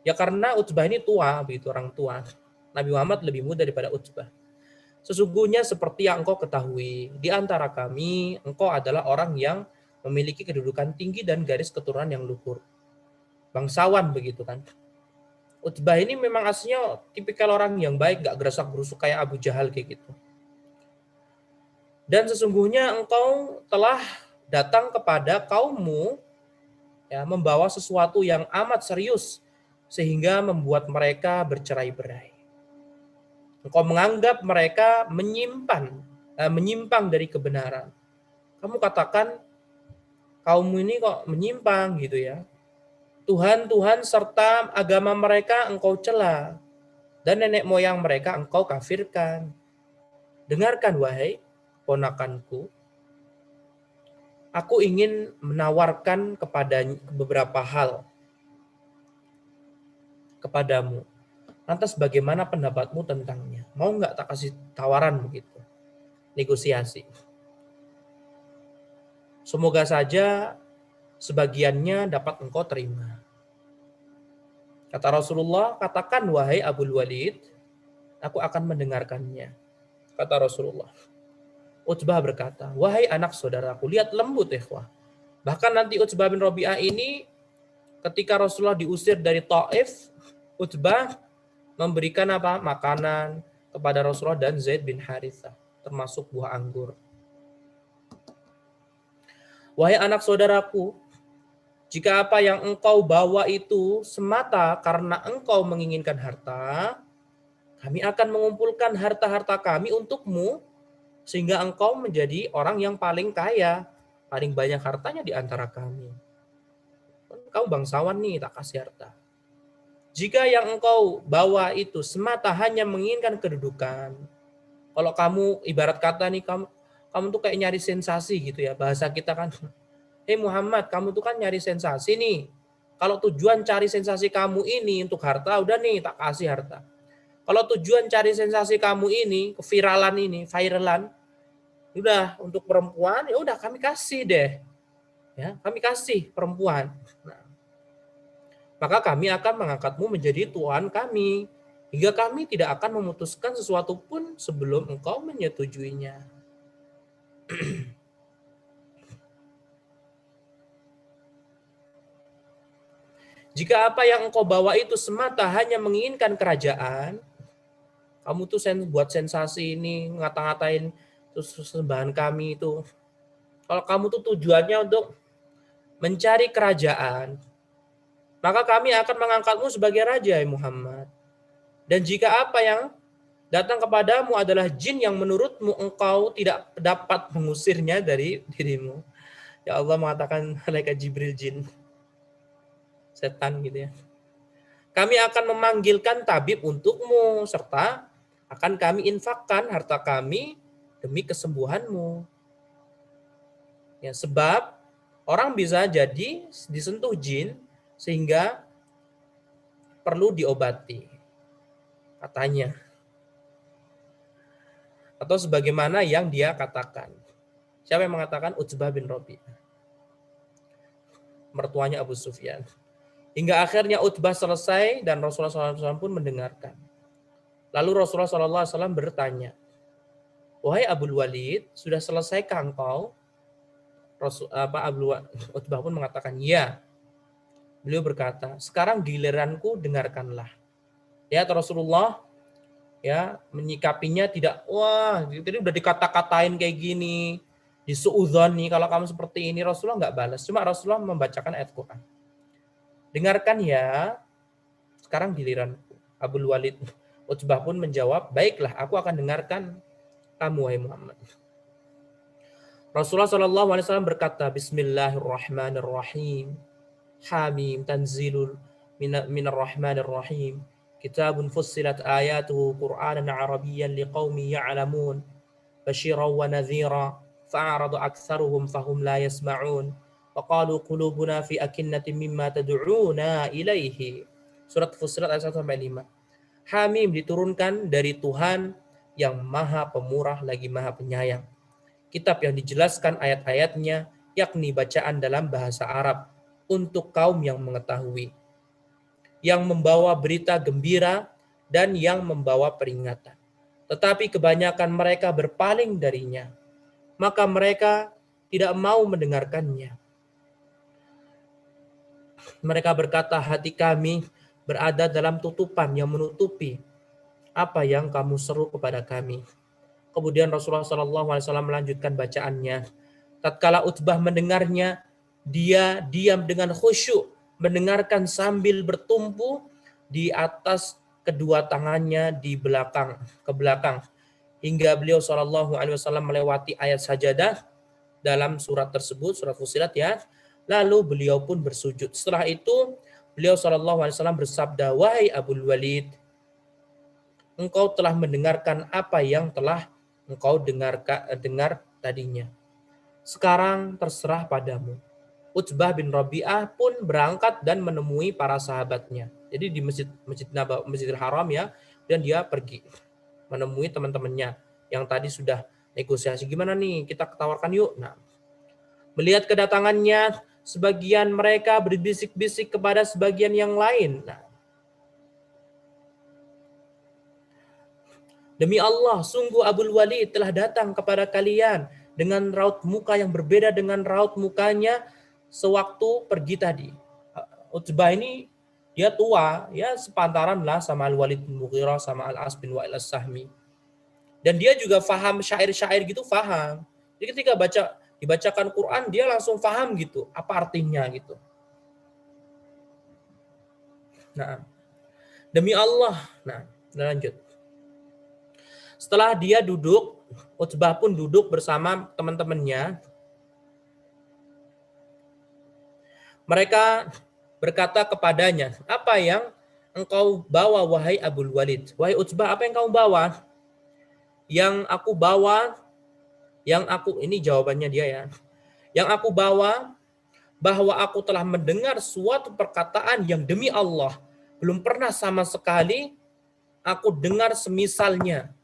A: Ya karena Utbah ini tua, begitu orang tua. Nabi Muhammad lebih muda daripada Utbah. Sesungguhnya seperti yang engkau ketahui, di antara kami engkau adalah orang yang memiliki kedudukan tinggi dan garis keturunan yang luhur. Bangsawan begitu kan. Utbah ini memang aslinya tipikal orang yang baik, gak gerasak-gerusuk kayak Abu Jahal kayak gitu. Dan sesungguhnya engkau telah datang kepada kaummu ya, membawa sesuatu yang amat serius sehingga membuat mereka bercerai-berai. Engkau menganggap mereka menyimpang dari kebenaran. Kamu katakan kaummu ini kok menyimpang gitu ya. Tuhan-Tuhan serta agama mereka engkau cela, dan nenek moyang mereka engkau kafirkan. Dengarkan wahai ponakanku, aku ingin menawarkan kepada beberapa hal kepadamu. Lantas bagaimana pendapatmu tentangnya? Mau nggak tak kasih tawaran begitu? negosiasi. Semoga saja sebagiannya dapat engkau terima. Kata Rasulullah, katakan wahai Abul Walid, aku akan mendengarkannya. Kata Rasulullah. Utbah berkata, wahai anak saudaraku, lihat lembut ikhwah. Bahkan nanti Utbah bin Rabi'ah ini ketika Rasulullah diusir dari Taif, Utbah memberikan apa? Makanan kepada Rasulullah dan Zaid bin Harithah, termasuk buah anggur. Wahai anak saudaraku, jika apa yang engkau bawa itu semata karena engkau menginginkan harta, kami akan mengumpulkan harta-harta kami untukmu, sehingga engkau menjadi orang yang paling kaya, paling banyak hartanya di antara kami. Kau bangsawan nih, tak kasih harta. Jika yang engkau bawa itu semata hanya menginginkan kedudukan, kalau kamu ibarat kata nih, kamu tuh kayak nyari sensasi gitu ya, bahasa kita kan, hei Muhammad, kamu tuh kan nyari sensasi nih. Kalau tujuan cari sensasi kamu ini untuk harta, udah nih tak kasih harta. Kalau tujuan cari sensasi kamu ini, keviralan ini, viralan, udah untuk perempuan, ya udah kami kasih deh. Ya, kami kasih perempuan. Nah, maka kami akan mengangkatmu menjadi tuan kami, hingga kami tidak akan memutuskan sesuatu pun sebelum engkau menyetujuinya. Jika apa yang engkau bawa itu semata hanya menginginkan kerajaan, kamu tuh buat sensasi ini, ngata-ngatain terus sembahan kami itu. Kalau kamu tuh tujuannya untuk mencari kerajaan, maka kami akan mengangkatmu sebagai raja, ya Muhammad. Dan jika apa yang datang kepadamu adalah jin yang menurutmu engkau tidak dapat mengusirnya dari dirimu. Ya Allah mengatakan malaikat Jibril jin. Setan gitu ya. Kami akan memanggilkan tabib untukmu, serta akan kami infakkan harta kami demi kesembuhanmu. Ya, sebab orang bisa jadi disentuh jin sehingga perlu diobati, katanya. Atau sebagaimana yang dia katakan. Siapa yang mengatakan? Utbah bin Rabi'ah, mertuanya Abu Sufyan. Hingga akhirnya Utbah selesai dan Rasulullah SAW pun mendengarkan. Lalu Rasulullah SAW bertanya, wahai Abul Walid, sudah selesaikah engkau? Utbah pun mengatakan, ya. Beliau berkata, sekarang giliranku, dengarkanlah. Ya, Rasulullah ya menyikapinya tidak, wah, jadi udah dikata-katain kayak gini, disuudzon nih kalau kamu seperti ini. Rasulullah nggak balas, cuma Rasulullah membacakan ayat Quran. Dengarkan ya, sekarang giliranku. Abul Walid Utbah pun menjawab, baiklah, aku akan dengarkan kamu, wahai Muhammad. Rasulullah SAW berkata, Bismillahirrahmanirrahim. Hamim tanzilul minar rahmanir rahim. Kitabun fussilat ayatuhu Qur'anan Arabiyyan liqaumi ya'lamun. Basyiran wa nadhira. Fa'aradu aktsaruhum fahum la yasma'un. Wa qalu qulubuna fi akinnatin mimma tad'una ilaihi. Surat Fussilat ayat 1 sampai 5. Hamim diturunkan dari Tuhan yang Maha Pemurah lagi Maha Penyayang. Kitab yang dijelaskan ayat-ayatnya, yakni bacaan dalam bahasa Arab untuk kaum yang mengetahui, yang membawa berita gembira dan yang membawa peringatan. Tetapi kebanyakan mereka berpaling darinya, maka mereka tidak mau mendengarkannya. Mereka berkata, hati kami berada dalam tutupan yang menutupi apa yang kamu seru kepada kami. Kemudian Rasulullah SAW melanjutkan bacaannya. Tatkala Utbah mendengarnya, dia diam dengan khusyuk, mendengarkan sambil bertumpu di atas kedua tangannya di belakang ke belakang, hingga beliau SAW melewati ayat sajadah dalam surat tersebut, surat Fussilat ya. Lalu beliau pun bersujud. Setelah itu beliau SAW bersabda, wahai Abul Walid, engkau telah mendengarkan apa yang telah engkau dengar tadinya. Sekarang terserah padamu. Utbah bin Rabi'ah pun berangkat dan menemui para sahabatnya. Jadi di Masjidil Haram ya, dan dia pergi menemui teman-temannya yang tadi sudah negosiasi gimana nih, kita tawarkan yuk. Nah, melihat kedatangannya, sebagian mereka berbisik-bisik kepada sebagian yang lain. Nah, demi Allah, sungguh Abul Walid telah datang kepada kalian dengan raut muka yang berbeda dengan raut mukanya sewaktu pergi tadi. Utbah ini dia tua, ya sepantaran lah sama Al-Walid bin Mughirah, sama Al-As bin Wa'il As-Sahmi. Dan dia juga faham syair-syair gitu, faham. Jadi ketika dibacakan Quran, dia langsung faham gitu, apa artinya gitu. Nah, demi Allah. Nah, lanjut. Setelah dia duduk, Utbah pun duduk bersama teman-temannya. Mereka berkata kepadanya, apa yang engkau bawa wahai Abul Walid? Wahai Utbah, apa yang kamu bawa? Yang aku bawa, ini jawabannya dia ya. Yang aku bawa, bahwa aku telah mendengar suatu perkataan yang demi Allah, belum pernah sama sekali aku dengar semisalnya.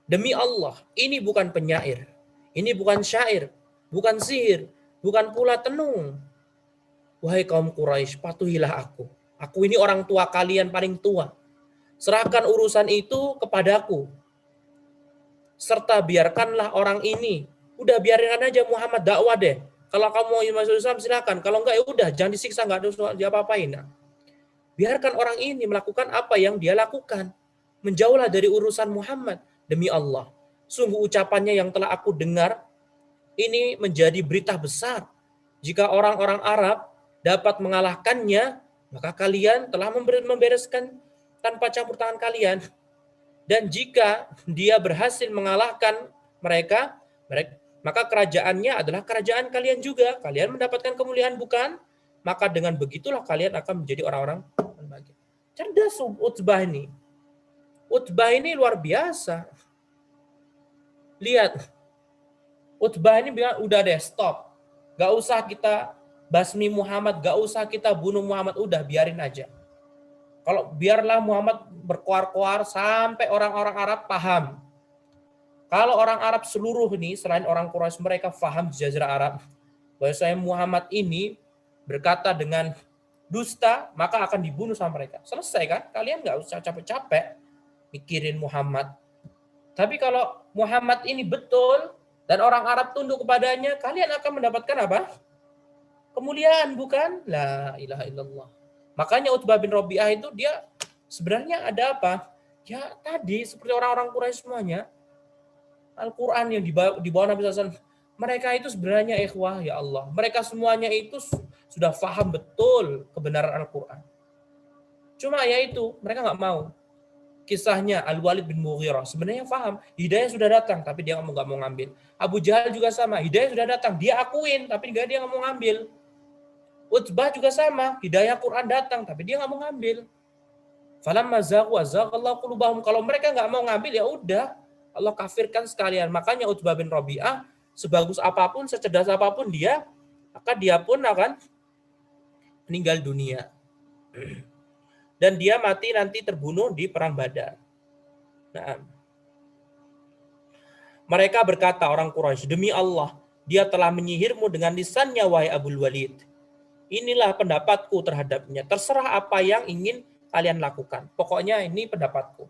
A: Demi Allah, ini bukan penyair, ini bukan syair, bukan sihir, bukan pula tenung. Wahai kaum Quraisy, patuhilah aku. Aku ini orang tua kalian paling tua. Serahkan urusan itu kepadaku. Serta biarkanlah orang ini. Udah biarkan aja Muhammad dakwah deh. Kalau kamu mau masuk Islam silakan. Kalau enggak ya udah, jangan disiksa, enggak ada diapa-apain. Nah, biarkan orang ini melakukan apa yang dia lakukan. Menjauhlah dari urusan Muhammad. Demi Allah, sungguh ucapannya yang telah aku dengar ini menjadi berita besar. Jika orang-orang Arab dapat mengalahkannya, maka kalian telah membereskan tanpa campur tangan kalian. Dan jika dia berhasil mengalahkan mereka, maka kerajaannya adalah kerajaan kalian juga. Kalian mendapatkan kemuliaan bukan? Maka dengan begitulah kalian akan menjadi orang-orang berbahagia. Cerdas Utbah ini. Utbah ini luar biasa. Lihat, Utbah ini bilang, udah deh stop. Gak usah kita basmi Muhammad, gak usah kita bunuh Muhammad, udah biarin aja. Kalau biarlah Muhammad berkoar-koar sampai orang-orang Arab paham. Kalau orang Arab seluruh ini, selain orang Quraisy, mereka paham di Jazirah Arab, bahwasanya Muhammad ini berkata dengan dusta, maka akan dibunuh sama mereka. Selesai kan? Kalian gak usah capek-capek mikirin Muhammad. Tapi kalau Muhammad ini betul dan orang Arab tunduk kepadanya, kalian akan mendapatkan apa? Kemuliaan, bukan? La ilaha illallah. Makanya Utbah bin Rabi'ah itu dia sebenarnya ada apa? Ya tadi seperti orang-orang Quraisy semuanya. Al-Quran yang dibawa Nabi SAW. Mereka itu sebenarnya ikhwah, ya Allah. Mereka semuanya itu sudah faham betul kebenaran Al-Quran. Cuma ya itu, mereka nggak mau. Kisahnya Al-Walid bin Mughirah sebenarnya paham, hidayah sudah datang tapi dia nggak mau ngambil. Abu Jahal juga sama, hidayah sudah datang, dia akuin tapi dia nggak mau ngambil. Utbah juga sama, hidayah Quran datang tapi dia nggak mau ngambil. Falamma zaghu azaghallahu qulubahum. Kalau mereka nggak mau ngambil ya udah, Allah kafirkan sekalian. Makanya Utbah bin Rabi'ah sebagus apapun, secerdas apapun dia, maka dia pun akan meninggal dunia. Dan dia mati nanti terbunuh di perang Badar. Nah, mereka berkata orang Quraisy, demi Allah, dia telah menyihirmu dengan lisannya wahai Abul Walid. Inilah pendapatku terhadapnya. Terserah apa yang ingin kalian lakukan. Pokoknya ini pendapatku.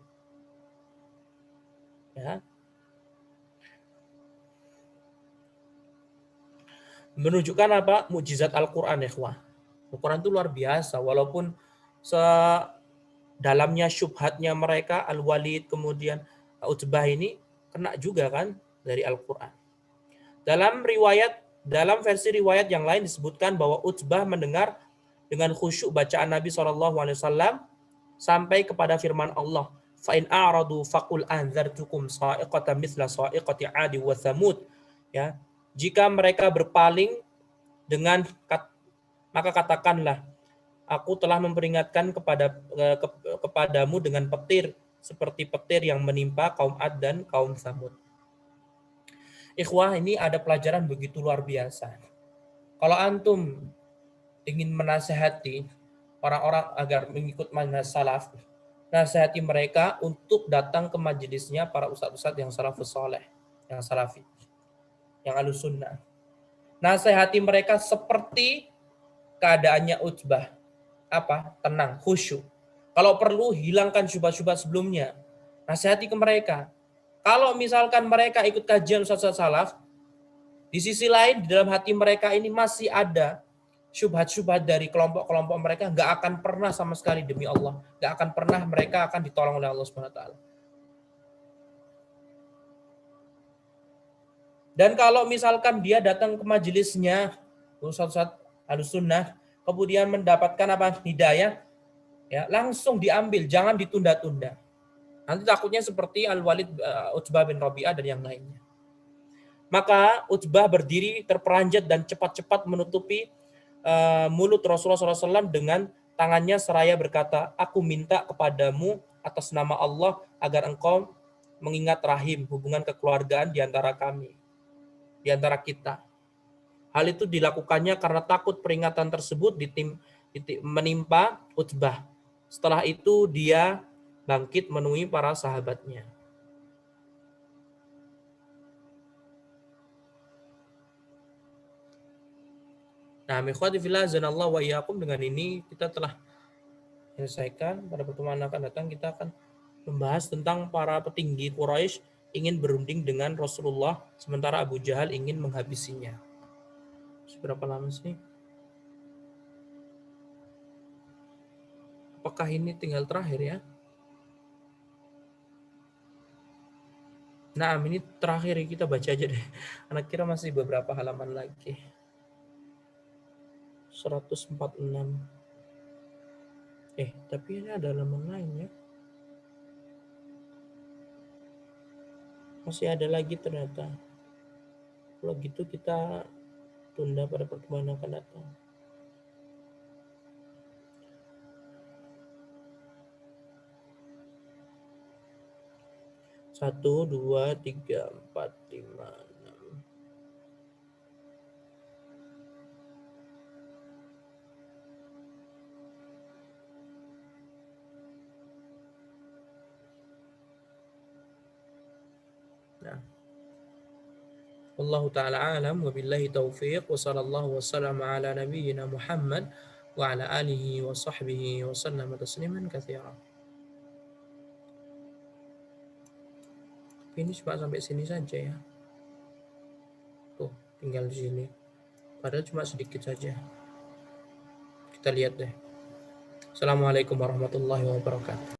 A: Ya. Menunjukkan apa? Mukjizat Al-Quran, ikhwah. Al-Quran itu luar biasa. Walaupun dalamnya syubhatnya mereka, Al-Walid, kemudian Utbah ini kena juga kan dari Al-Quran. Dalam versi riwayat yang lain disebutkan bahwa Utbah mendengar dengan khusyuk bacaan Nabi SAW sampai kepada firman Allah, fa in a'radu faqul anzartukum sa'iqatan mithla sa'iqati 'adi wa thamud. Ya, jika mereka berpaling maka katakanlah, aku telah memperingatkan kepadamu dengan petir seperti petir yang menimpa kaum Ad dan kaum Tsamud. Ikhwah, ini ada pelajaran begitu luar biasa. Kalau antum ingin menasehati orang-orang agar mengikut manhaj salaf, nasihati mereka untuk datang ke majelisnya para ustadz-ustadz yang salafus soleh, yang salafi, yang ahlus sunnah. Nasihati mereka seperti keadaannya Utbah. Apa? Tenang, khusyuk. Kalau perlu hilangkan syubhat-syubhat sebelumnya. Nasihati ke mereka. Kalau misalkan mereka ikut kajian ustadz salaf, di sisi lain di dalam hati mereka ini masih ada syubhat-syubhat dari kelompok-kelompok mereka, nggak akan pernah sama sekali, demi Allah, nggak akan pernah mereka akan ditolong oleh Allah Subhanahu Wa Taala. Dan kalau misalkan dia datang ke majelisnya ustadz Ahlus Sunnah, kemudian mendapatkan apa? Hidayah, ya langsung diambil, jangan ditunda-tunda. Nanti takutnya seperti Al-Walid Utbah bin Rabi'ah dan yang lainnya. Maka Utbah berdiri terperanjat dan cepat-cepat menutupi mulut Rasulullah SAW dengan tangannya seraya berkata, aku minta kepadamu atas nama Allah agar engkau mengingat rahim, hubungan kekeluargaan di antara kami, di antara kita. Hal itu dilakukannya karena takut peringatan tersebut menimpa Utbah. Setelah itu dia bangkit menemui para sahabatnya. Nah, ikhwati fillah azanallahu wa iyyakum, dengan ini kita telah menyelesaikan. Pada pertemuan akan datang kita akan membahas tentang para petinggi Quraisy ingin berunding dengan Rasulullah sementara Abu Jahal ingin menghabisinya. Seberapa lama sih? Apakah ini tinggal terakhir ya? Nah, ini terakhir, kita baca aja deh. Anak kira masih beberapa halaman lagi. 146. Tapi ini ada halaman lain ya. Masih ada lagi ternyata. Kalau gitu kita tunda pada pertemuan yang akan datang. Satu, dua, tiga, empat, lima, enam. Nah. Wallahu ta'ala alam wa billahi taufiq wa sallallahu wa sallam ala nabiyyina Muhammad wa ala alihi wa sahbihi wa sallama tasliman katsira. Ini cuma sampai sini saja ya. Tuh, tinggal di sini. Padahal cuma sedikit saja. Kita lihat deh. Assalamualaikum warahmatullahi wabarakatuh.